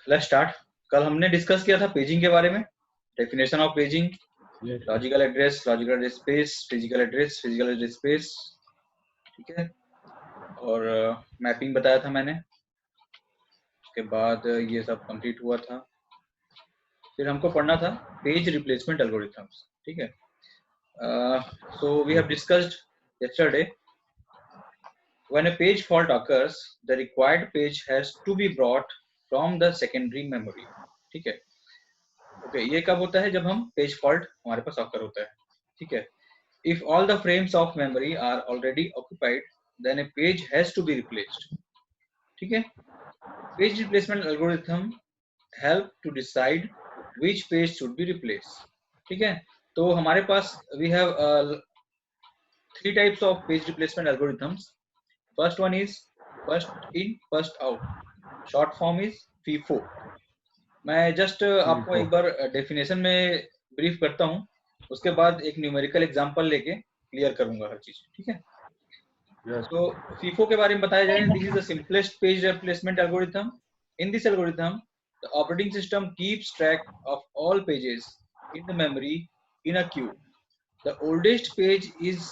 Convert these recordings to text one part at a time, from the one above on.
Let's start. कल हमने discuss किया था पेजिंग के बारे में, definition of paging, logical address, logical address space, physical address, physical address space, ठीक है। और मैपिंग बताया था मैंने। उसके बाद ये सब कंप्लीट हुआ था। फिर हमको पढ़ना था पेज रिप्लेसमेंट एल्गोरिथम्स, ठीक है। So we have discussed yesterday when a page fault occurs the required page has to be brought from the secondary memory, ठीक है। ओके, ये कब होता है? जब हम पेज फॉल्ट हमारे पास ऑकर होता है, ठीक है। If all the frames of memory are already occupied then a page has to be replaced, ठीक है। Page replacement algorithm help to decide which page should be replace, ठीक है। तो हमारे पास we have 3 types of page replacement algorithms. First one is first in first out, short form is FIFO. मैं just आपको एक बार डेफिनेशन में brief करता हूँ, उसके बाद एक न्यूमेरिकल एग्जांपल लेके क्लियर करूंगा हर चीज, ठीक है। तो FIFO के बारे में बताया जाए, this is the simplest page replacement algorithm. In this algorithm the operating system keeps track of all pages in the memory in a queue. The oldest page is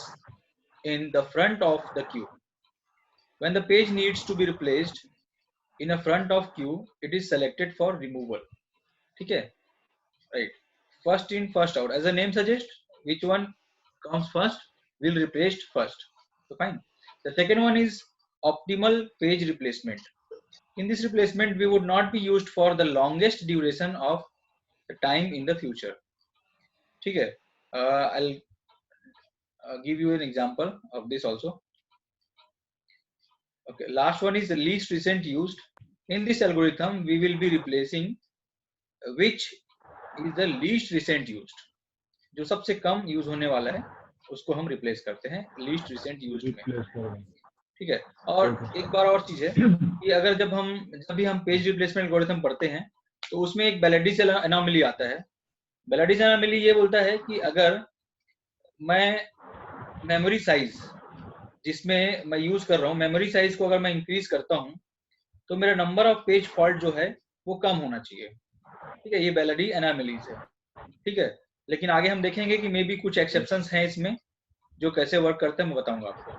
in the front of the queue. When the page needs to be replaced in a front of queue, it is selected for removal, ठीक है, right. First in first out, as the name suggests, which one comes first will replaced first, so fine. The second one is optimal page replacement. In this replacement we would not be used for the longest duration of the time in the future, ठीक है. I'll give you an example of this also. Okay, last one is the least recent used. In this algorithm we will be replacing which is the least recent used. जो सबसे कम use होने वाला है उसको हम replace करते हैं least recent used में, ठीक है. और एक बार और चीज है कि अगर जब भी हम पेज रिप्लेसमेंट एल्गोरिथम पढ़ते हैं तो उसमें एक बेलेडिस एनोमली आता है. बेलेडिस एनोमली ये बोलता है कि अगर मैं मेमोरी साइज जिसमें मैं यूज कर रहा हूँ, मेमोरी साइज को अगर मैं इंक्रीज करता हूँ तो मेरा नंबर ऑफ पेज फॉल्ट जो है वो कम होना चाहिए, ठीक है. ये बेलेडी एनोमलीज है, ठीक है. लेकिन आगे हम देखेंगे कि मे बी कुछ एक्सेप्शंस हैं इसमें जो कैसे वर्क करते हैं, मैं बताऊंगा आपको.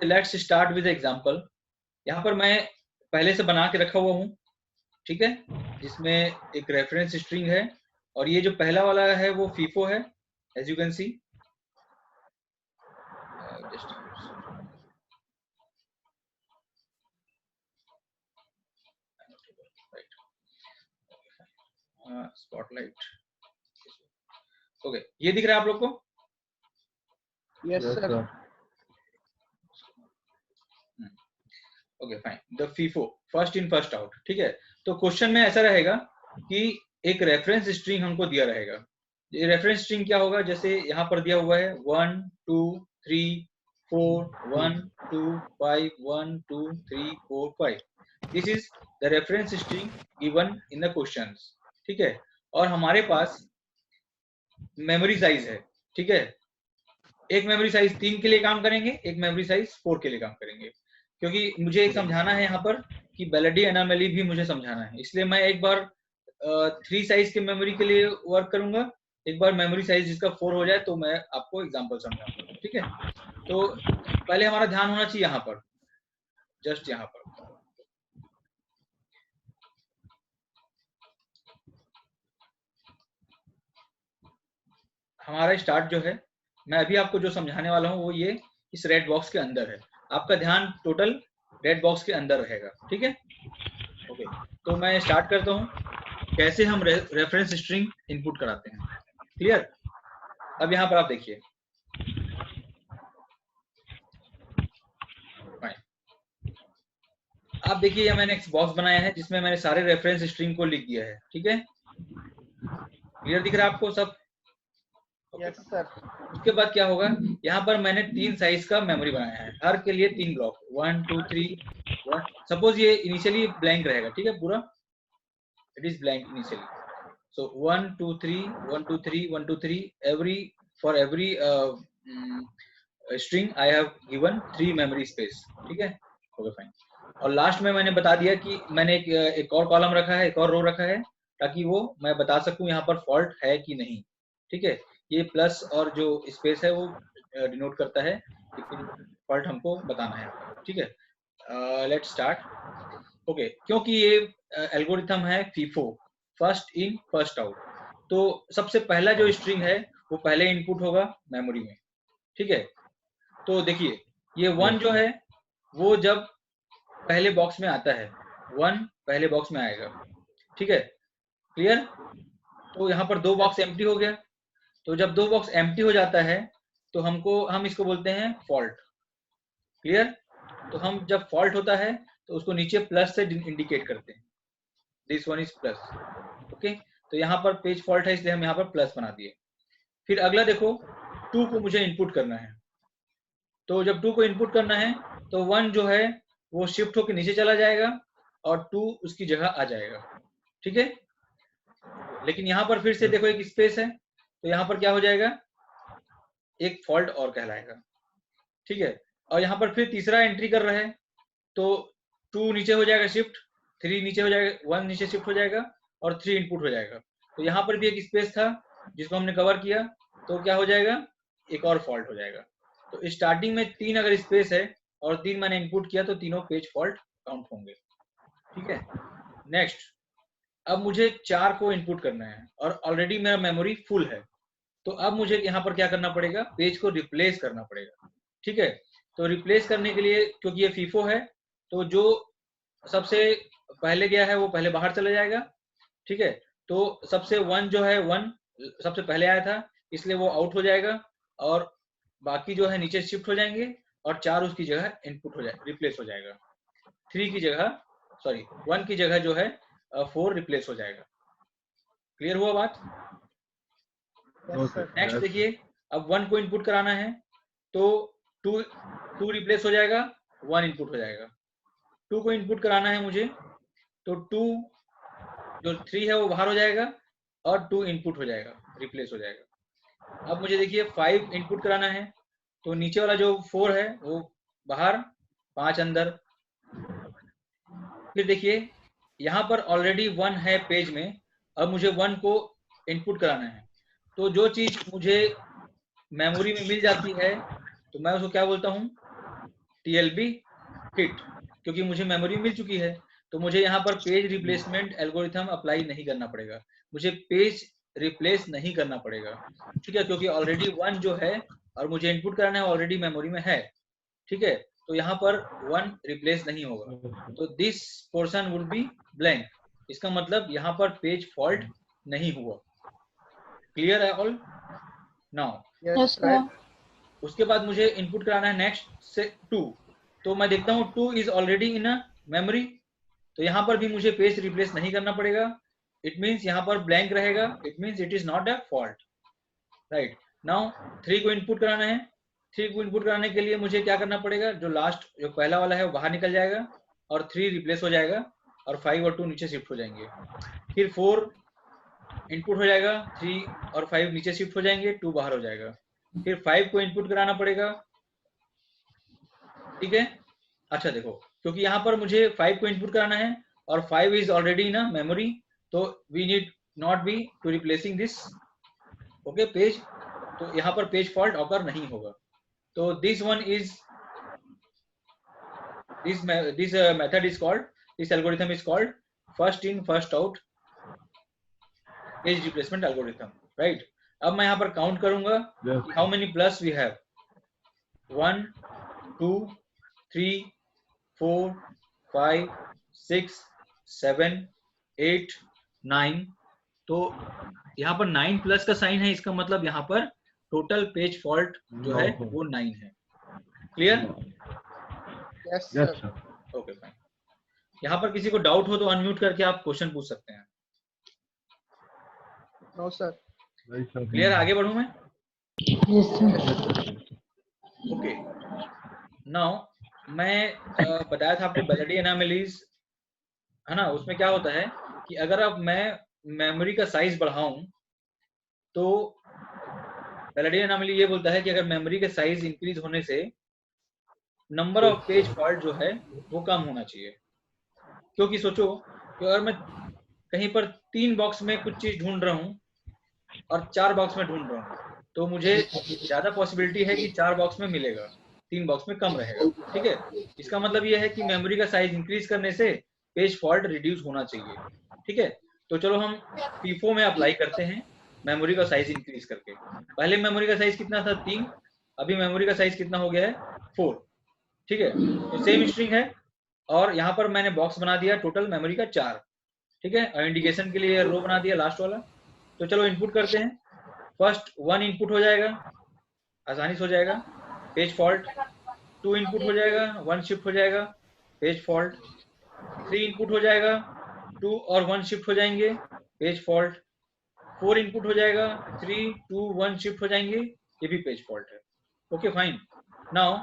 Let's start with example. यहाँ पर मैं पहले से बना के रखा हुआ हूँ, ठीक है, जिसमें एक रेफरेंस स्ट्रिंग है और ये जो पहला वाला है वो FIFO है, as you can see. Spotlight. Okay, ये दिख रहा है आप लोग को? Yes sir. Okay fine. The FIFO, first in first out, ठीक है. तो क्वेश्चन में ऐसा रहेगा कि एक रेफरेंस स्ट्रिंग हमको दिया रहेगा. ये रेफरेंस स्ट्रिंग क्या होगा? जैसे यहाँ पर दिया हुआ है 1 2 3 4 1 2 5 1 2 3 4 5. This is the reference string given in the questions, ठीक है. और हमारे पास मेमोरी साइज है, ठीक है. एक मेमोरी साइज 3 के लिए काम करेंगे, एक मेमोरी साइज 4 के लिए काम करेंगे, क्योंकि मुझे एक समझाना है यहाँ पर कि बेलेडी एनोमली भी मुझे समझाना है. इसलिए मैं एक बार 3 साइज के मेमोरी के लिए वर्क करूंगा, एक बार मेमोरी साइज जिसका 4 हो जाए तो मैं आपको एग्जांपल समझाऊंगा, ठीक है. तो पहले हमारा ध्यान होना चाहिए यहाँ पर, जस्ट यहाँ पर. हमारा स्टार्ट जो है, मैं अभी आपको जो समझाने वाला हूँ वो ये इस रेड बॉक्स के अंदर है. आपका ध्यान टोटल रेड बॉक्स के अंदर रहेगा, ठीक है. ओके, तो मैं स्टार्ट करता हूँ कैसे हम रेफरेंस स्ट्रिंग इनपुट कराते हैं. क्लियर? अब यहाँ पर आप देखिए, आप देखिए ये मैंने एक बॉक्स बनाया है जिसमें मैंने सारे रेफरेंस स्ट्रिंग को लिख दिया है, ठीक है. क्लियर दिख रहा है आपको सब? Yes sir. उसके बाद क्या होगा, यहाँ पर मैंने 3 साइज का मेमोरी बनाया है, हर के लिए 3 ब्लॉक, 1 2 3 1. सपोज ये इनिशियली ब्लैंक रहेगा, ठीक है, पूरा it is blank initially. So 1 2 3 1 2 3 1 2 3, every for every string I have given 3 memory space, ठीक है. Okay fine. और लास्ट में मैंने बता दिया कि मैंने एक और कॉलम रखा है, एक और रो रखा है, ताकि वो मैं बता सकूं यहाँ पर फॉल्ट है कि नहीं। ठीक है, ये प्लस और जो स्पेस है वो डिनोट करता है कि फॉल्ट हमको बताना है। ठीक है, लेट्स स्टार्ट। ओके, क्योंकि ये एल्गोरिथम है FIFO, first in first out, तो सबसे पहला जो स्ट्रिंग है वो पहले इनपुट होगा मेमोरी में। ठीक है, तो देखिए ये 1 जो है वो जब पहले बॉक्स में आता है, 1 पहले बॉक्स में आएगा। ठीक है, क्लियर? तो यहाँ पर 2 बॉक्स एम्प्टी हो गया। तो जब 2 बॉक्स एम्प्टी हो जाता है तो हम इसको बोलते हैं फॉल्ट। क्लियर? तो हम जब फॉल्ट होता है तो उसको नीचे प्लस से इंडिकेट करते हैं, this one is plus. Okay, तो यहाँ पर पेज फॉल्ट है इसलिए हम यहाँ पर प्लस बना दिए। फिर अगला देखो, 2 को मुझे इनपुट करना है। तो जब 2 को इनपुट करना है तो 1 जो है वो शिफ्ट होकर नीचे चला जाएगा और 2 उसकी जगह आ जाएगा। ठीक है, लेकिन यहाँ पर फिर से देखो एक स्पेस है, तो यहाँ पर क्या हो जाएगा, एक फॉल्ट और कहलाएगा। ठीक है, और यहाँ पर फिर तीसरा एंट्री कर रहे हैं तो 2 नीचे हो जाएगा शिफ्ट, 3 नीचे हो जाएगा, 1 नीचे शिफ्ट हो जाएगा और 3 इनपुट हो जाएगा। तो यहाँ पर भी एक स्पेस था जिसको हमने कवर किया, तो क्या हो जाएगा, एक और फॉल्ट हो जाएगा। तो स्टार्टिंग में 3 अगर स्पेस है और 3 मैंने इनपुट किया तो तीनों पेज फॉल्ट काउंट होंगे। ठीक है, नेक्स्ट, अब मुझे 4 को इनपुट करना है और ऑलरेडी मेरा मेमोरी फुल है, तो अब मुझे यहाँ पर क्या करना पड़ेगा, पेज को रिप्लेस करना पड़ेगा। ठीक है, तो रिप्लेस करने के लिए, क्योंकि ये फीफो है, तो जो सबसे पहले गया है वो पहले बाहर चला जाएगा। ठीक है, तो सबसे 1 जो है 1 सबसे पहले आया था इसलिए वो आउट हो जाएगा और बाकी जो है नीचे शिफ्ट हो जाएंगे और 4 उसकी जगह इनपुट हो जाए, रिप्लेस हो जाएगा। 3 की जगह, सॉरी 1 की जगह जो है 4 रिप्लेस हो जाएगा। क्लियर हुआ बात? नेक्स्ट देखिए, अब 1 को इनपुट कराना है तो 2 रिप्लेस हो जाएगा, 1 इनपुट हो जाएगा। 2 को इनपुट कराना है मुझे तो 2 जो 3 है वो बाहर हो जाएगा और 2 इनपुट हो जाएगा, रिप्लेस हो जाएगा। अब मुझे देखिए 5 इनपुट कराना है तो नीचे वाला जो 4 है वो बाहर, 5 अंदर। फिर देखिए यहाँ पर ऑलरेडी 1 है पेज में, अब मुझे 1 को इनपुट कराना है। तो जो चीज मुझे मेमोरी में मिल जाती है तो मैं उसको क्या बोलता हूँ, TLB हिट, क्योंकि मुझे मेमोरी मिल चुकी है। तो मुझे यहाँ पर पेज रिप्लेसमेंट एल्गोरिथम अप्लाई नहीं करना पड़ेगा, मुझे पेज रिप्लेस नहीं करना पड़ेगा। ठीक है, क्योंकि ऑलरेडी 1 जो है और मुझे इनपुट कराना है ऑलरेडी मेमोरी में है। ठीक है, तो यहाँ पर 1 रिप्लेस नहीं होगा, तो this portion would be blank. इसका मतलब यहाँ पर पेज फॉल्ट नहीं हुआ। क्लियर है ऑल? Now Yes, sir. उसके बाद मुझे इनपुट कराना है नेक्स्ट से 2, तो मैं देखता हूँ 2 is already in a memory, तो यहाँ पर भी मुझे पेज रिप्लेस नहीं करना पड़ेगा। इट मीन्स यहाँ पर ब्लैंक रहेगा, it means it is not a fault. Right, now 3 को इनपुट कराना है। 3 को इनपुट कराने के लिए मुझे क्या करना पड़ेगा, जो लास्ट जो पहला वाला है वो बाहर निकल जाएगा और 3 रिप्लेस हो जाएगा और 5 और 2 नीचे शिफ्ट हो जाएंगे। फिर 4 इनपुट हो जाएगा, 3 और 5 नीचे शिफ्ट हो जाएंगे, 2 बाहर हो जाएगा। फिर 5 को इनपुट कराना पड़ेगा। ठीक है, अच्छा देखो, क्योंकि यहाँ पर मुझे 5 को इनपुट कराना है और 5 इज ऑलरेडी इन मेमोरी, तो we need not be to replacing this okay page, तो यहाँ पर पेज फॉल्ट ऑकर नहीं होगा। तो this one is this method is called, this algorithm is called first in first out page replacement algorithm, right? अब मैं यहाँ पर काउंट करूंगा कि how many plus we have, 1 2 3 4 5 6 7 8 9, तो यहाँ पर 9 प्लस का साइन है, इसका मतलब यहाँ पर टोटल पेज फॉल्ट जो है वो 9 है। Clear? Yes, sir. Okay fine. यहाँ पर किसी को डाउट हो तो अनम्यूट करके आप क्वेश्चन पूछ सकते हैं। No, sir. क्लियर? आगे बढ़ूं मैं? Yes, sir. ओके, नाउ मैं बताया था आपको बैलेडी एनामलीज है ना, उसमें क्या होता है कि अगर अब मैं मेमोरी का साइज बढ़ाऊं तो बैलेडी एनामली ये बोलता है कि अगर मेमोरी का साइज इंक्रीज होने से नंबर ऑफ पेज फॉल्ट जो है वो कम होना चाहिए। क्योंकि सोचो कि अगर मैं कहीं पर 3 बॉक्स में कुछ चीज ढूंढ रहा हूँ और 4 बॉक्स में ढूंढ रहा हूँ, तो मुझे ज्यादा पॉसिबिलिटी है कि 4 बॉक्स में मिलेगा, 3 बॉक्स में कम रहेगा। ठीक है, इसका मतलब यह है कि मेमोरी का साइज इंक्रीज करने से पेज फॉल्ट रिड्यूस होना चाहिए। ठीक है, तो चलो हम FIFO में अप्लाई करते हैं मेमोरी का साइज इंक्रीज करके। पहले मेमोरी का साइज कितना था? 3, अभी मेमोरी का साइज कितना हो गया है? 4। ठीक है, तो सेम स्ट्रिंग है और यहाँ पर मैंने बॉक्स बना दिया टोटल मेमोरी का 4। ठीक है, और इंडिकेशन के लिए रो बना दिया लास्ट वाला। तो चलो इनपुट करते हैं। फर्स्ट 1 इनपुट हो जाएगा, आसानी से हो जाएगा, पेज फॉल्ट। 2 इनपुट हो जाएगा, 1 शिफ्ट हो जाएगा, पेज फॉल्ट। 3 इनपुट हो जाएगा, 2 और 1 शिफ्ट हो जाएंगे, पेज फॉल्ट। 4 इनपुट हो जाएगा, 3, 2, 1 शिफ्ट हो जाएंगे, ये भी पेज फॉल्ट है। Okay fine. नाउ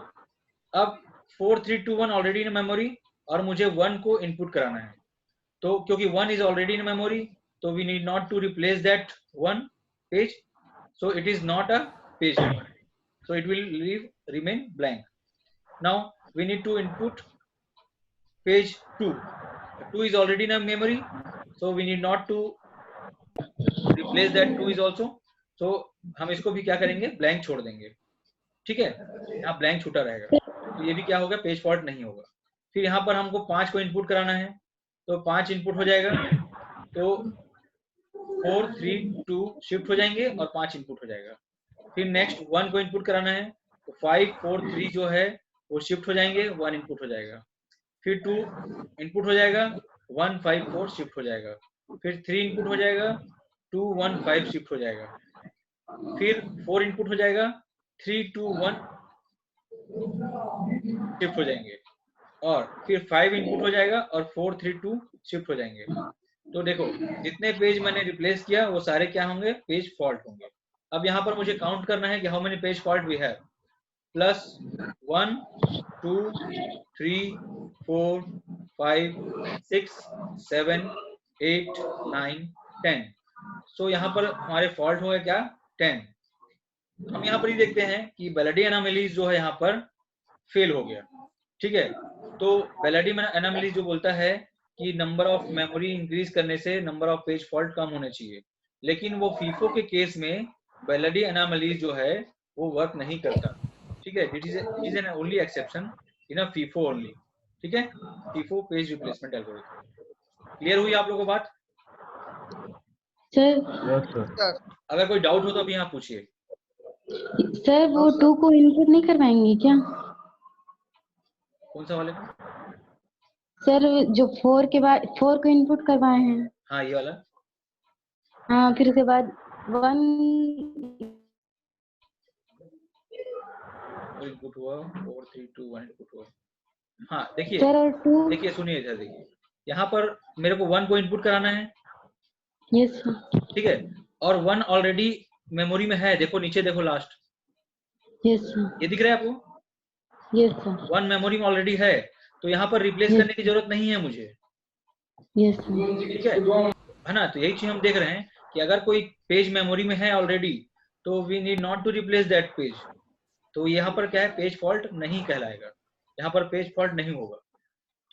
अब 4, 3, 2, 1 ऑलरेडी इन मेमोरी और मुझे 1 को इनपुट कराना है। तो क्योंकि 1 is already in memory, so we need not to replace that 1 page, so it is not a page number, so it will remain blank. Now we need to input page 2. 2 is already in a memory, so we need not to replace that 2 is also, so हम इसको भी क्या करेंगे? Blank छोड़ देंगे। ठीक है, यहाँ ब्लैंक छूटा रहेगा, तो ये भी क्या होगा? पेज फॉल्ट नहीं होगा। फिर यहाँ पर हमको 5 को इनपुट कराना है, तो 5 इनपुट हो जाएगा, तो 4, 3, 2 शिफ्ट हो जाएंगे और 5 इनपुट हो जाएगा। फिर नेक्स्ट 1 को इनपुट कराना है, तो 5, 4, 3 जो है वो शिफ्ट हो जाएंगे, 1 इनपुट हो जाएगा। फिर 2 इनपुट हो जाएगा, 1, 5, 4 शिफ्ट हो जाएगा। फिर 3 इनपुट हो जाएगा, 2, 1, 5 शिफ्ट हो जाएगा। फिर 4 इनपुट हो जाएगा, 3, 2, 1 शिफ्ट हो जाएंगे। और फिर 5 इनपुट हो जाएगा और 4, 3, 2 शिफ्ट हो जाएंगे। तो देखो जितने पेज मैंने रिप्लेस किया वो सारे क्या होंगे? पेज फॉल्ट होंगे। अब यहाँ पर मुझे काउंट करना है कि how many page fault we have. Plus 1, 2, 3, 4, 5, 6, 7, 8, 9, 10। सो यहाँ पर हमारे फॉल्ट हो गए क्या? 10। हम यहाँ पर ही देखते हैं कि बैलेडी एनामलीज जो है यहाँ पर फेल हो गया। ठीक है, तो बैलेडी एनामलीज जो बोलता है कि नंबर ऑफ मेमोरी इंक्रीज करने से नंबर ऑफ पेज फॉल्ट कम होने चाहिए, लेकिन वो FIFO के केस में बैलेडी एनामलीज जो है वो वर्क नहीं करता। ठीक है, it is an only exception in a FIFO only. ठीक है, FIFO page replacement algorithm. Clear हुई आप लोगों को बात? सर अगर कोई डाउट हो तो अभी यहाँ पूछिए। सर वो 2 को इनपुट नहीं करवाएंगे क्या? कौन सा वाले को? सर जो 4 के बाद 4 को इनपुट करवाए हैं। हाँ ये वाला। हाँ, फिर उसके बाद 1 इनपुट हुआ, 4, 3, 2, 1 इनपुट हुआ। हाँ देखिए, सर और 2। देखिए सुनिए इधर देखिए, यहाँ पर मेरे को 1 को इनपुट कराना है। Yes sir. ठीक है, और 1 ऑलरेडी मेमोरी में है, देखो नीचे देखो लास्ट, यस सर। ये दिख रहा है आपको? Yes sir. 1 मेमोरी में ऑलरेडी है, तो यहाँ पर रिप्लेस करने की जरूरत नहीं है मुझे। Yes sir. ठीक है ना? तो यही चीज हम देख रहे हैं कि अगर कोई पेज मेमोरी में है ऑलरेडी, तो we need not to replace that page. तो यहाँ पर क्या है? पेज फॉल्ट नहीं कहलाएगा, यहाँ पर पेज फॉल्ट नहीं होगा।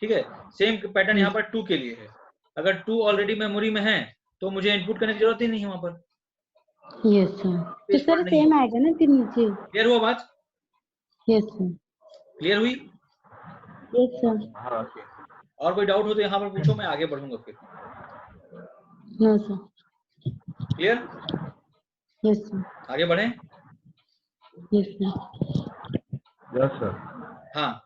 ठीक है, सेम पैटर्न यहाँ पर 2 के लिए है। अगर 2 ऑलरेडी मेमोरी में है तो मुझे इनपुट करने की जरूरत ही नहीं है वहां पर। Yes sir. तो सर सेम आएगा ना फिर नीचे? क्लियर हुआ बात? Yes sir. क्लियर हुई? Yes sir. हाँ ओके। और कोई डाउट हो तो यहाँ पर पूछो, मैं आगे बढ़ूंगा फिर। No sir. Clear? Yes sir. आगे बढ़ें? Yes sir. Yes sir. हाँ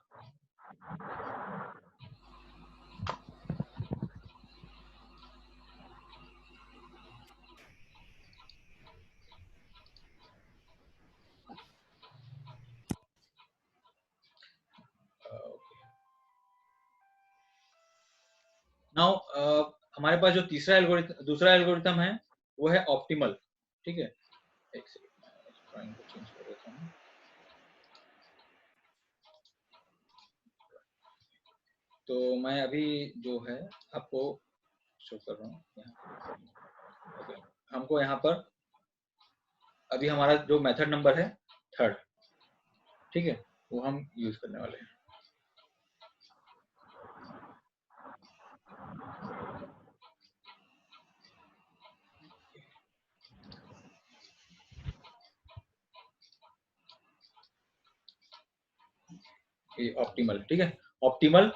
नाउ हमारे पास जो दूसरा एल्गोरिथम है वो है ऑप्टिमल। ठीक है, एक सेकंड ड्राइंग को चेंज कर देता हूँ। तो मैं अभी जो है आपको शो कर रहा हूँ यहाँ। ओके, हमको यहाँ पर अभी हमारा जो मेथड नंबर है 3rd, ठीक है, वो हम यूज करने वाले हैं। ये ऑप्टिमल, ठीक है, ऑप्टिमल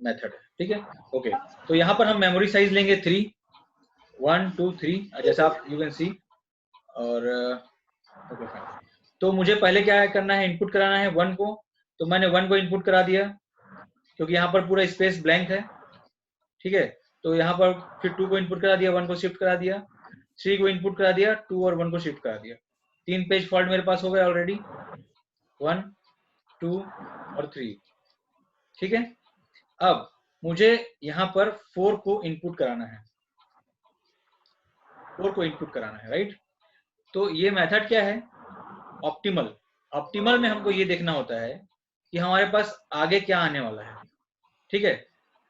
मेथड है, ठीक है। ओके, तो यहाँ पर हम मेमोरी साइज लेंगे 3, 1 2 3 जैसा आप यू कैन सी। और ओके फाइन, तो मुझे पहले क्या करना है, इनपुट कराना है 1 को, तो मैंने 1 को इनपुट करा दिया क्योंकि यहाँ पर पूरा स्पेस ब्लैंक है, ठीक है। तो यहाँ पर फिर 2 को इनपुट करा दिया, 1 को शिफ्ट करा दिया, 3 को इनपुट करा दिया, 2 और 1 को शिफ्ट करा दिया। 3 पेज फॉल्ट मेरे पास हो गए ऑलरेडी, 1 2 और 3, ठीक है। अब मुझे यहाँ पर 4 को इनपुट कराना है, 4 को इनपुट कराना है, राइट। तो ये मेथड क्या है, ऑप्टिमल। ऑप्टिमल में हमको ये देखना होता है कि हमारे पास आगे क्या आने वाला है, ठीक है।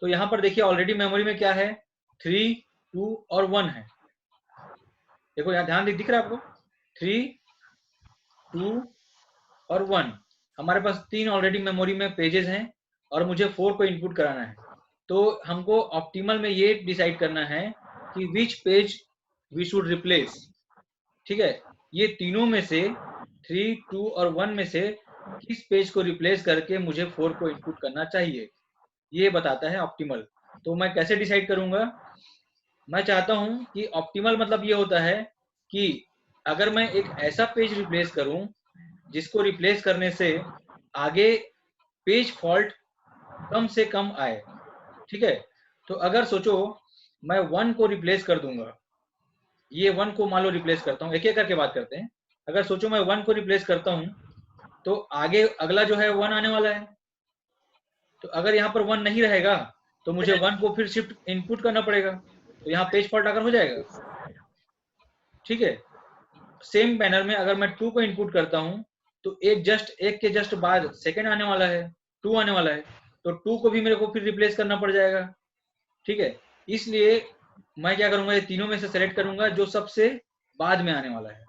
तो यहाँ पर देखिए ऑलरेडी मेमोरी में क्या है, 3 2 और 1 है। देखो यहाँ ध्यान दिख रहा है आपको, 3 2 और 1, हमारे पास 3 ऑलरेडी मेमोरी में पेजेस हैं और मुझे 4 को इनपुट कराना है। तो हमको ऑप्टिमल में ये डिसाइड करना है कि विच पेज वी शुड रिप्लेस, ठीक है। ये तीनों में से 3 2 और 1 में से किस पेज को रिप्लेस करके मुझे 4 को इनपुट करना चाहिए, ये बताता है ऑप्टिमल। तो मैं कैसे डिसाइड करूंगा, मैं चाहता हूं कि ऑप्टिमल मतलब ये होता है कि अगर मैं एक ऐसा पेज रिप्लेस करूं जिसको रिप्लेस करने से आगे पेज फॉल्ट कम से कम आए, ठीक है। तो अगर सोचो मैं 1 को रिप्लेस कर दूंगा, ये 1 को मान लो रिप्लेस करता हूँ, एक एक करके बात करते हैं। अगर सोचो मैं 1 को रिप्लेस करता हूँ तो आगे अगला जो है 1 आने वाला है। तो अगर यहाँ पर 1 नहीं रहेगा तो मुझे 1 को फिर शिफ्ट इनपुट करना पड़ेगा, तो यहाँ पेज फॉल्ट आकर हो जाएगा, ठीक है। सेम मैनर में अगर मैं 2 को इनपुट करता हूँ तो एक के जस्ट बाद सेकंड आने वाला है, 2 आने वाला है, तो 2 को भी मेरे को फिर रिप्लेस करना पड़ जाएगा, ठीक है। इसलिए मैं क्या करूंगा, ये तीनों में से सेलेक्ट करूंगा जो सबसे बाद में आने वाला है,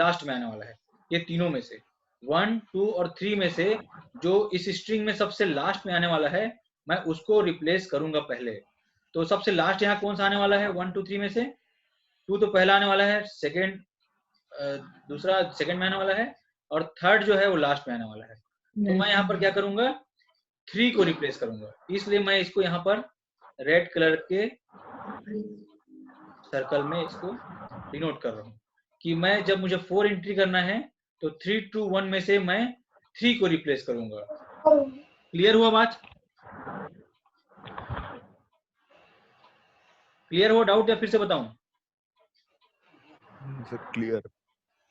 लास्ट में आने वाला है। ये तीनों में से 1 2 और 3 में से जो इस स्ट्रिंग में सबसे लास्ट में आने वाला है मैं उसको रिप्लेस करूंगा पहले। तो सबसे लास्ट यहाँ कौन सा आने वाला है, 1 2 3 में से 2 तो पहला आने वाला है, सेकेंड दूसरा सेकंड में आने वाला है, और थर्ड जो है वो लास्ट में आने वाला है। तो मैं यहाँ पर क्या करूंगा, 3 को रिप्लेस करूंगा। इसलिए मैं इसको यहाँ पर रेड कलर के सर्कल में इसको डिनोट कर रहा हूँ कि मैं जब मुझे 4 एंट्री करना है तो 3 2 1 में से मैं 3 को रिप्लेस करूंगा। क्लियर हुआ बात, क्लियर हुआ डाउट या फिर से बताऊं? क्लियर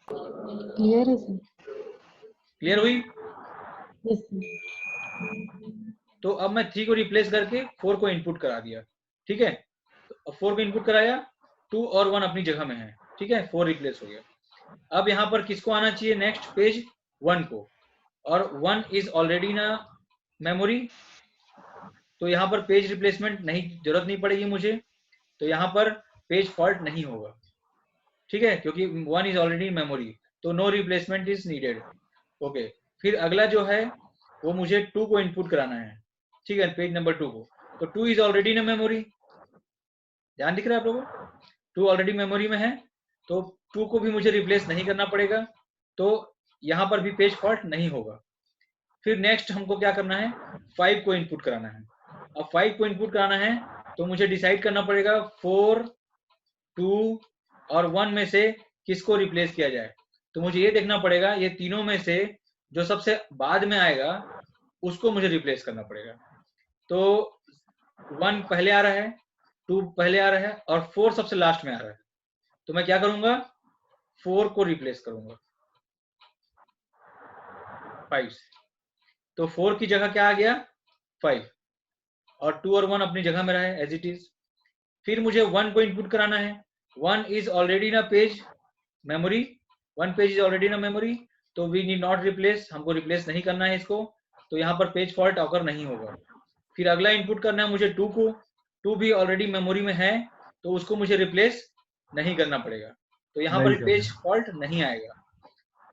क्लियर है सर। क्लियर हुई? Yes sir. तो अब मैं 3 को रिप्लेस करके 4 को इनपुट करा दिया, ठीक है। तो 4 को इनपुट कराया, 2 और 1 अपनी जगह में है, ठीक है, 4 रिप्लेस हो गया। अब यहाँ पर किसको आना चाहिए नेक्स्ट पेज, 1 को, और 1 इज ऑलरेडी ना मेमोरी, तो यहाँ पर पेज रिप्लेसमेंट नहीं, जरूरत नहीं पड़ेगी मुझे, तो यहाँ पर पेज फॉल्ट नहीं होगा, ठीक है, क्योंकि 1 इज ऑलरेडी मेमोरी, तो no replacement is needed. Okay, फिर अगला जो है वो मुझे 2 को इनपुट कराना है, ठीक है, पेज नंबर 2 को। तो 2 इज ऑलरेडी इन मेमोरी, ध्यान दिख रहा है आप लोगों को, 2 ऑलरेडी मेमोरी में है, तो 2 को भी मुझे रिप्लेस नहीं करना पड़ेगा, तो यहाँ पर भी पेज फॉल्ट नहीं होगा। फिर नेक्स्ट हमको क्या करना है, 5 को इनपुट कराना है। अब 5 को इनपुट कराना है तो मुझे डिसाइड करना पड़ेगा 4 2 और 1 में से किसको रिप्लेस किया जाए। तो मुझे ये देखना पड़ेगा ये तीनों में से जो सबसे बाद में आएगा उसको मुझे रिप्लेस करना पड़ेगा। तो 1 पहले आ रहा है, 2 पहले आ रहा है और 4 सबसे लास्ट में आ रहा है, तो मैं क्या करूंगा, 4 को रिप्लेस करूंगा 5 से। तो 4 की जगह क्या आ गया, 5, और 2 और 1 अपनी जगह में रहा है एज इट इज। फिर मुझे 1 को इनपुट कराना है, 1 इज ऑलरेडी ना page memory, 1 page is already ना मेमोरी, तो वी नीड नॉट रिप्लेस, हमको रिप्लेस नहीं करना है इसको, तो यहाँ पर पेज फॉल्ट ऑकर नहीं होगा। फिर अगला इनपुट करना है मुझे 2 को, 2 भी ऑलरेडी मेमोरी में है, तो उसको मुझे रिप्लेस नहीं करना पड़ेगा, तो यहाँ पर पेज फॉल्ट नहीं आएगा।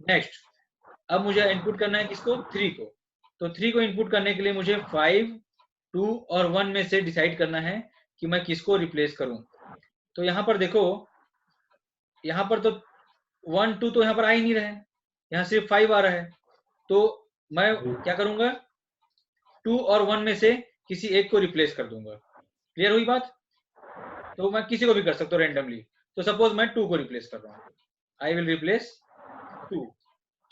नेक्स्ट, अब मुझे इनपुट करना है किसको, 3 को, तो 3 को इनपुट करने के लिए मुझे 5 2 और 1 में से डिसाइड करना है कि मैं किसको रिप्लेस करूं। तो यहाँ पर देखो, यहाँ पर तो 1 2 तो यहाँ पर आ ही नहीं रहे, यहाँ सिर्फ 5 आ रहा है, तो मैं क्या करूंगा, 2 और 1 में से किसी एक को रिप्लेस कर दूंगा। क्लियर हुई बात? तो मैं किसी को भी कर सकता हूँ रेंडमली। तो सपोज मैं 2 को रिप्लेस कर रहा हूँ, आई विल रिप्लेस 2।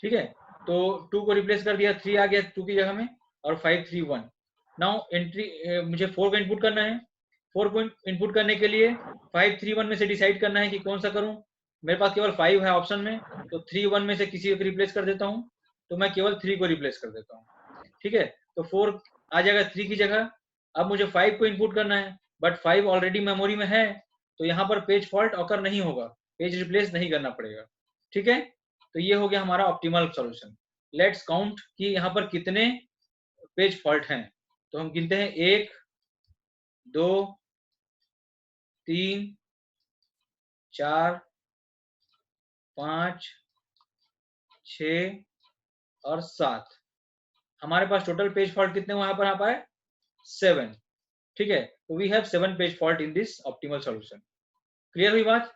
ठीक है, तो 2 को रिप्लेस कर दिया, 3 आ गया 2 की जगह में, और 5 3 1। नाउ एंट्री मुझे 4 को इनपुट करना है। 4 को इनपुट करने के लिए 5 3 1 में से डिसाइड करना है कि कौन सा करूं। मेरे पास केवल 5 है ऑप्शन में, तो 3 1 में से किसी एक रिप्लेस कर देता हूं। तो मैं केवल 3 को रिप्लेस कर देता हूं। ठीक है, तो 4 आ जाएगा 3 की जगह। अब मुझे 5 को इनपुट करना है, बट 5 ऑलरेडी मेमोरी में है, तो यहाँ पर पेज फॉल्ट ऑकर नहीं होगा, पेज रिप्लेस नहीं करना पड़ेगा। ठीक है, तो ये हो गया हमारा ऑप्टिमल सॉल्यूशन। लेट्स काउंट कि यहाँ पर कितने पेज फॉल्ट हैं। तो हम गिनते हैं 1 2 3 4 5 6 और 7। हमारे पास टोटल पेज फॉल्ट कितने वहां पर आ पाए? 7। ठीक है, तो we have 7 page fault in this optimal solution. Clear हुई बात?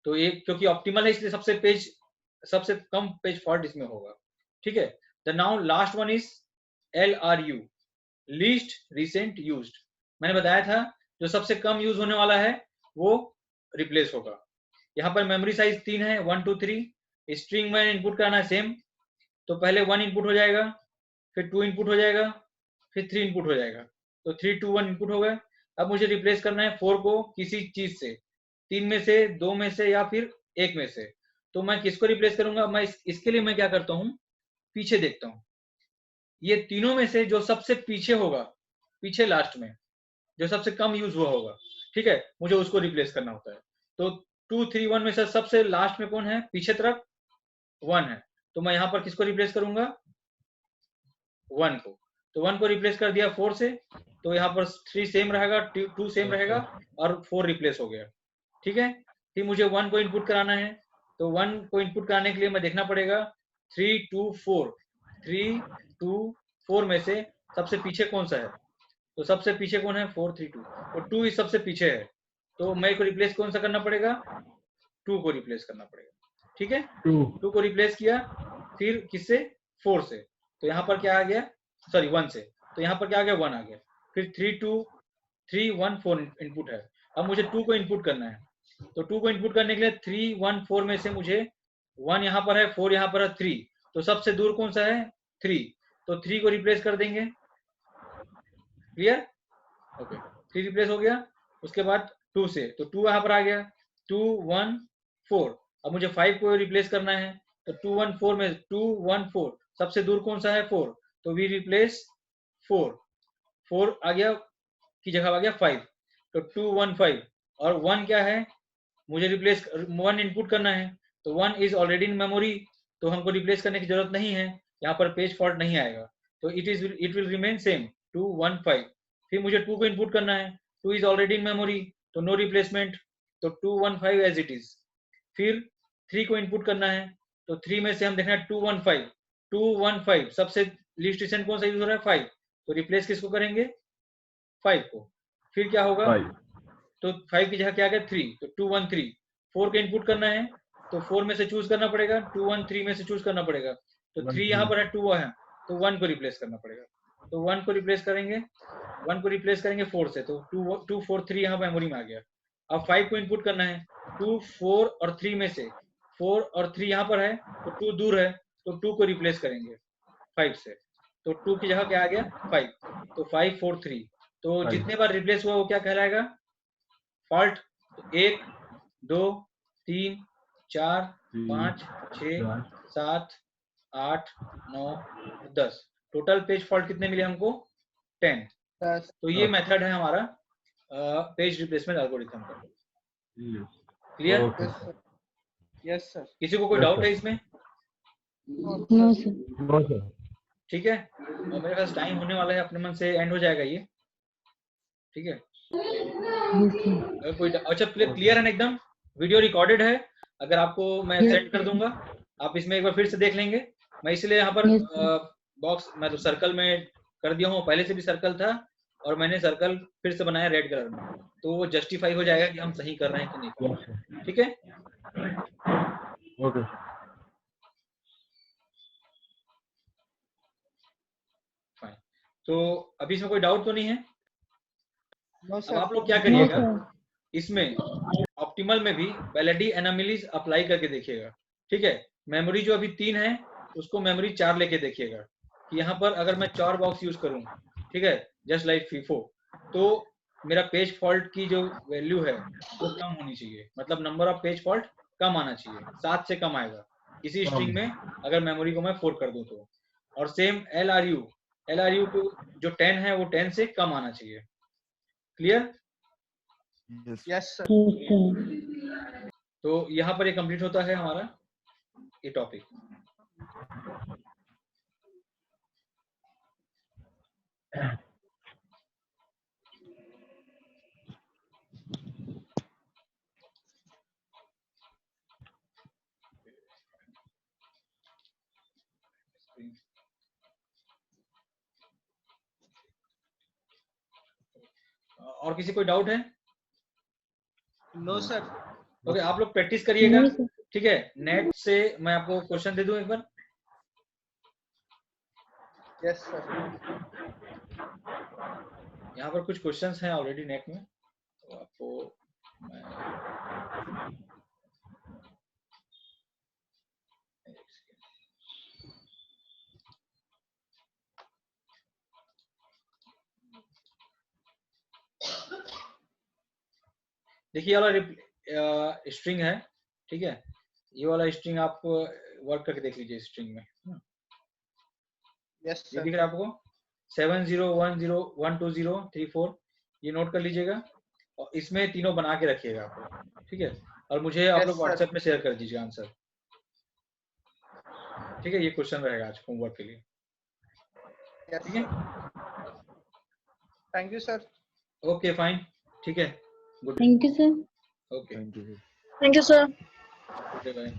तो ये क्योंकि ऑप्टिमल है इसलिए सबसे कम पेज फॉल्ट इसमें होगा। ठीक है, the now last one is LRU, least recent used. मैंने बताया था जो सबसे कम यूज होने वाला है वो रिप्लेस होगा। यहाँ पर मेमोरी साइज 3 है, 1 2 3। स्ट्रिंग में इनपुट करना है सेम, तो पहले 1 इनपुट हो जाएगा, फिर 2 इनपुट हो जाएगा, फिर 3 इनपुट हो जाएगा। तो 3 2 1 इनपुट हो गए। अब मुझे रिप्लेस करना है 4 को किसी चीज से, 3 में से, 2 में से या फिर 1 में से। तो मैं किसको रिप्लेस करूंगा? मैं इसके लिए मैं क्या करता हूँ, पीछे देखता हूँ। ये तीनों में से जो सबसे पीछे होगा, पीछे लास्ट में जो सबसे कम यूज हुआ होगा, ठीक है, मुझे उसको रिप्लेस करना होता है। तो 2 3 1 में से सबसे लास्ट में कौन है? पीछे तरफ 1 है, तो मैं यहाँ पर किसको रिप्लेस करूंगा? 1 को। तो 1 को रिप्लेस कर दिया 4 से, तो यहाँ पर 3 सेम रहेगा, 2 सेम रहेगा और 4 रिप्लेस हो गया। ठीक है, फिर मुझे 1 को इनपुट कराना है, तो 1 को इनपुट कराने के लिए मैं देखना पड़ेगा 3 2 4। 3 2 4 में से सबसे पीछे कौन सा है? तो सबसे पीछे कौन है? 4 3 2। तो 2 इस सबसे पीछे है, तो मैं को रिप्लेस कौन सा करना पड़ेगा? 2 को रिप्लेस करना पड़ेगा। ठीक है, 2 को रिप्लेस किया, फिर किससे? 4 से। तो यहाँ पर क्या आ गया? सॉरी 1 से, तो यहाँ पर क्या आ गया? 1 आ गया। फिर 3 2 3 1 4 इनपुट है। अब मुझे 2 को इनपुट करना है, तो 2 को इनपुट करने के लिए 3 1 4 में से मुझे 1 यहाँ पर है, 4 यहाँ पर है, 3। तो सबसे दूर कौन सा है? 3। तो 3 को रिप्लेस कर देंगे। क्लियर? ओके, 3 रिप्लेस हो गया। उसके बाद 2 से, तो 2 यहाँ पर आ गया, 2 1 4। अब मुझे 5 को रिप्लेस करना है, तो 2 1 4 में 2 1 4 सबसे दूर कौन सा है? 4। तो वी रिप्लेस 4। 4 आ गया की जगह आ गया 5, तो 2 1 5। और 1 क्या है? मुझे रिप्लेस 1 इनपुट करना है, तो 1 इज ऑलरेडी इन मेमोरी, तो हमको रिप्लेस करने की जरूरत नहीं है, यहाँ पर पेज फॉल्ट नहीं आएगा, तो इट विल रिमेन सेम 2 1 5। फिर मुझे 2 को इनपुट करना है, 2 इज ऑलरेडी इन मेमोरी, तो नो रिप्लेसमेंट, तो 2 1 5 एज इट इज। फिर 3 को इनपुट करना है, तो 3 में से हम देखना है 2 1 5। 2 1 5 सबसे लीस्ट रिसेंट कौन सा यूज हो रहा है? 5। तो रिप्लेस किसको करेंगे? 5 को। फिर क्या होगा? तो 5 की जगह क्या आ गया? 3। तो 2 1 3। 4 को इनपुट करना है, तो 4 में से चूज करना पड़ेगा, 2 1 3 में से चूज करना पड़ेगा। तो 3 यहाँ पर है, 2 है, तो 1 को रिप्लेस करना पड़ेगा। तो 1 को रिप्लेस करेंगे, 1 को रिप्लेस करेंगे 4 से, तो 2 4 3 यहाँ मेमोरी में आ गया। अब 5 को इनपुट करना है, 2 4 और 3 में से 4 और 3 यहाँ पर है, तो 2 दूर है, तो 2 को रिप्लेस करेंगे 5 से, तो 2 की जगह क्या आ गया? 5। तो 5 4 3। तो जितने बार रिप्लेस हुआ वो क्या कहलाएगा? फॉल्ट। तो 1 2 3 4 5 6 7 8 9 10। टोटल पेज फॉल्ट कितने मिले हमको? 10। 10। तो ये मेथड है हमारा पेज रिप्लेसमेंट एल्गोरिथम का। क्लियर? Yes sir. किसी को कोई डाउट है इसमें? No sir. ठीक है, और मेरे पास टाइम होने वाला है, अपने मन से एंड हो जाएगा ये। ठीक है, अगर कोई अच्छा क्लियर है ना एकदम? वीडियो रिकॉर्डेड है, अगर आपको मैं सेंड कर दूंगा, आप इसमें एक बार फिर से देख लेंगे। मैं इसलिए यहाँ पर बॉक्स मैं तो सर्कल में कर दिया हूँ, पहले से भी सर्कल था और मैंने सर्कल फिर से बनाया रेड कलर में, तो वो जस्टिफाई हो जाएगा कि हम सही कर रहे हैं कि नहीं कर रहे हैं। ठीक है, ओके। तो अभी इसमें कोई डाउट तो नहीं है? नो अब सर। आप लोग क्या नो करिएगा, सर। इसमें ऑप्टिमल में भी वैलिडिटी एनामलीज अप्लाई करके देखिएगा, ठीक है। मेमोरी जो अभी 3 है उसको मेमोरी 4 लेके देखिएगा कि यहाँ पर अगर मैं 4 बॉक्स यूज करूँ, ठीक है, जस्ट लाइक फीफो, तो मेरा पेज फॉल्ट की जो वैल्यू है वो कम होनी चाहिए, मतलब नंबर ऑफ पेज फॉल्ट कम आना चाहिए, 7 से कम आएगा इसी स्ट्रिंग में अगर मेमोरी को मैं 4 कर दूं तो। और सेम एल आर यू को जो 10 है वो 10 से कम आना चाहिए। क्लियर? Yes sir. ठीक है। तो यहाँ पर ये कंप्लीट होता है हमारा ये टॉपिक। और किसी कोई डाउट है? No sir. ओके, आप लोग प्रैक्टिस करिएगा, नहीं सर। ठीक है। नेट से मैं आपको क्वेश्चन दे दूं एक बार। Yes sir. यहाँ पर कुछ क्वेश्चंस हैं ऑलरेडी नेट में, तो आपको मैं देखिए, ये वाला स्ट्रिंग है, ठीक है। ये वाला स्ट्रिंग आप वर्क करके देख लीजिए स्ट्रिंग में। यस ये सर। दिख रहा है आपको 70101203 4, ये नोट कर लीजिएगा और इसमें तीनों बना के रखिएगा आप लोग, ठीक है। और मुझे आप Yes, लोग sir. व्हाट्सएप में शेयर कर दीजिए आंसर, ठीक है। ये क्वेश्चन रहेगा आज होमवर्क के लिए, Yes, ठीक है। sir. Thank you, sir. Okay fine, ठीक है। Good day. Thank you sir. Okay, Thank you, sir. Good day, bye.